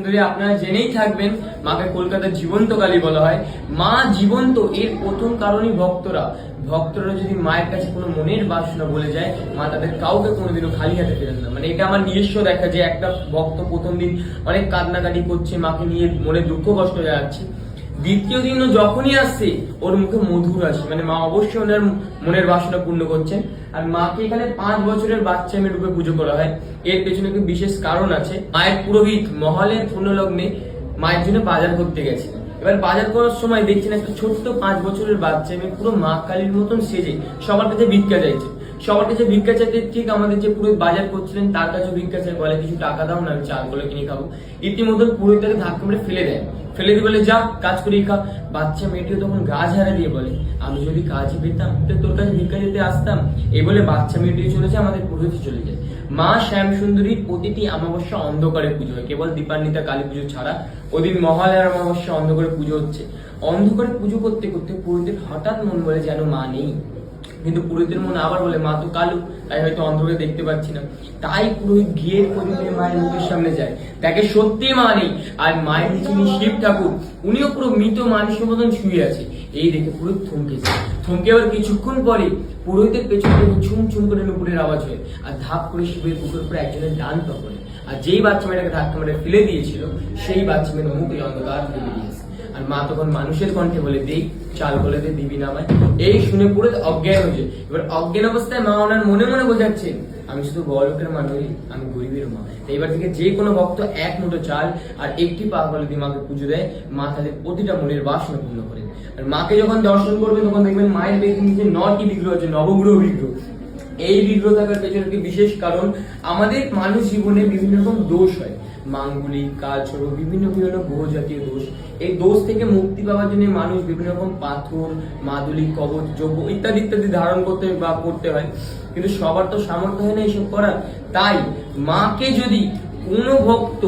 সুন্দরী আপনারা জেনেই থাকবেন মাকে কলকাতার জীবন্ত কালী বলা হয়। মা জীবন্ত এর প্রথম কারণই ভক্তরা যদি মায়ের কাছে কোনো মনের বাসনা বলে যায়, মা তাদের কাউকে কোনোদিনও খালি হাতে ফেরেন না। মানে এটা আমার নিজস্ব দেখা, যে একটা ভক্ত প্রথম দিন অনেক কান্নাকাটি করছে, মাকে নিয়ে মনে দুঃখ কষ্ট যাচ্ছে, দ্বিতীয় দিনও যখনই আসছে ওর মুখে মধুর আসে, মানে মা অবশ্যই ওনার মনের বাসনা পূর্ণ করছেন। আর মাকে এখানে 5 বছরের বাচ্চা মেয়ে রূপে পুজো করা হয়। এর পেছনে একটি বিশেষ কারণ আছে। মায়ের পুরোহিত মহালয়ের পুণ্যলগ্নে মায়ের জন্য বাজার করতে গেছে। এবার বাজার করার সময় দেখছেন একটা ছোট্ট 5 বছরের বাচ্চা মেয়ে পুরো মা কালীর মতন সেজে সবার কাছে ভিক্ষা চাইছে। সবার কাছে ভিক্ষা চাইতে ঠিক আমাদের যে পুরোহিত বাজার করছিলেন তার কাছে ভিক্ষা চাই, বলে কিছু টাকা দাও না, আমি চাল গুলো কিনে খাবো। ইতিমধ্যে পুরোহিত তাকে ধাক্কা মেরে ফেলে দেয়, ফেলে দিয়ে বলে যা কাজ করে খা। বাচ্চা মেয়েটিও তখন গা ঝাড়া দিয়ে বলে আমি যদি কাজই পেতাম তো তোর কাছে ভিক্ষা দিতে আসতাম। এই বলে বাচ্চা মেয়েটি চলে যায়, আমাদের পুরোহিত চলে যায়। মা শ্যাম সুন্দরীর প্রতিটি অমাবস্যা অন্ধকারে পুজো হয়, কেবল দীপান্বিতা কালী পুজো ছাড়া। ওদিন মহালয়ার অমাবস্যা অন্ধকারে পুজো হচ্ছে। অন্ধকারে পুজো করতে করতে পুরোহিতের হঠাৎ মন বলে যেন মা নেই, কিন্তু পুরোহিতের মনে আবার বলে মা তো কালো, তাই হয়তো অন্ধকারে দেখতে পাচ্ছি না। তাই পুরোহিত ঘিয়ের প্রদীপে মায়ের মুখের সামনে যায়, তাকে সত্যি মা নেই। আর মায়ের নিচে শিব ঠাকুর, উনিও পুরো মৃত মানুষের মতন শুয়ে আছে। এই দেখে পুরোহিত থমকে আবার কিছুক্ষণ পরে পুরোহিতের পেছনে ছুম ছুম করে নুপুরের আওয়াজ হয়, আর ধাপ করে শিবের বুকের উপরে একজনের ডান পড়ে। আর যেই বাচ্চা মেয়েটাকে ধাক্কা মেরে ফেলে দিয়েছিল সেই বাচ্চা মেয়ের মুখে অন্ধকার ফেলে দিয়েছে। আর মা তখন মানুষের কণ্ঠে বলে দেই চাল বলে দে দিবি না আমায়। এই শুনে পুরো অজ্ঞান হয়েছে। এবার অজ্ঞান অবস্থায় মা ওনার মনে মনে বোঝাচ্ছেন আমি শুধু বড় লোকের মা নই, আমি গরিবের মা। এইবার থেকে যে কোনো ভক্ত এক মুঠো চাল আর একটি পা বলে দিয়ে মাকে পুজো দেয়, মা তাদের প্রতিটা মনের বাসনা পূর্ণ করেন। আর মাকে যখন দর্শন করবেন তখন দেখবেন মায়ের পেছনে নিচে 9টি বিগ্রহ আছে, নবগ্রহ বিগ্রহ। এই বিগ্রহ থাকার পেছনে একটি বিশেষ কারণ, আমাদের মানুষ জীবনে বিভিন্ন রকম দোষ হয়, মাঙ্গলিক কালচর্ম বিভিন্ন গ্রহ জাতীয় দোষ। এই দোষ থেকে মুক্তি পাওয়ার জন্য মানুষ বিভিন্ন রকম পাথর, মাদুলি, কবচ, যজ্ঞ ইত্যাদি ইত্যাদি ধারণ করতে বা করতে হয়, কিন্তু সবার তো সামর্থ্য হয় না এইসব করার। তাই মাকে যদি কোনো ভক্ত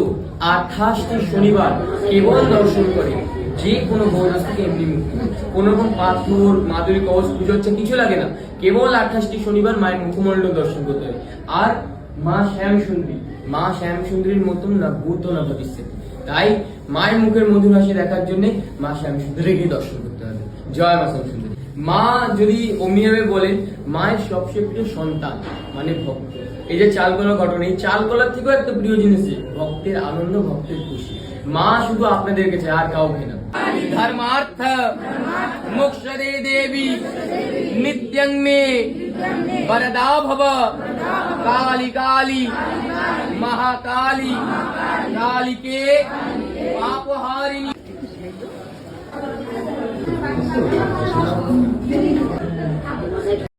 28টি শনিবার কেবল দর্শন করে, যে কোনো গ্রহ থেকে এমনি মুক্তি। কোন রকম পাথর, মাদুরি, কবচ পুজো হচ্ছে কিছু লাগে না, কেবল 28টি শনিবার মায়ের মুখমণ্ডল দর্শন করতে হবে। আর মা শ্যাম সুন্দরীর মতন না ভূত না ভবিষ্যৎ। তাই মায়ের মুখের মধুর হাসি দেখার জন্য মা শ্যাম সুন্দরীকে দর্শন করতে হবে। জয় মা শ্যাম সুন্দরী। মা যদি অমিভাবে বলেন মায়ের সবচেয়ে প্রিয় সন্তান মানে ভক্ত। এই যে চালকলার ঘটনা, এই চালকলার থেকেও একটা প্রিয় জিনিস, ভক্তের আনন্দ, ভক্তের খুশি। মা শুধু আপনাদেরকে চায়, আর কাউকে না। धर्मार्थ मोक्षदे देवी नित्यं मे वरदा भव काली काली महाकाली कालिके पापहारिणी।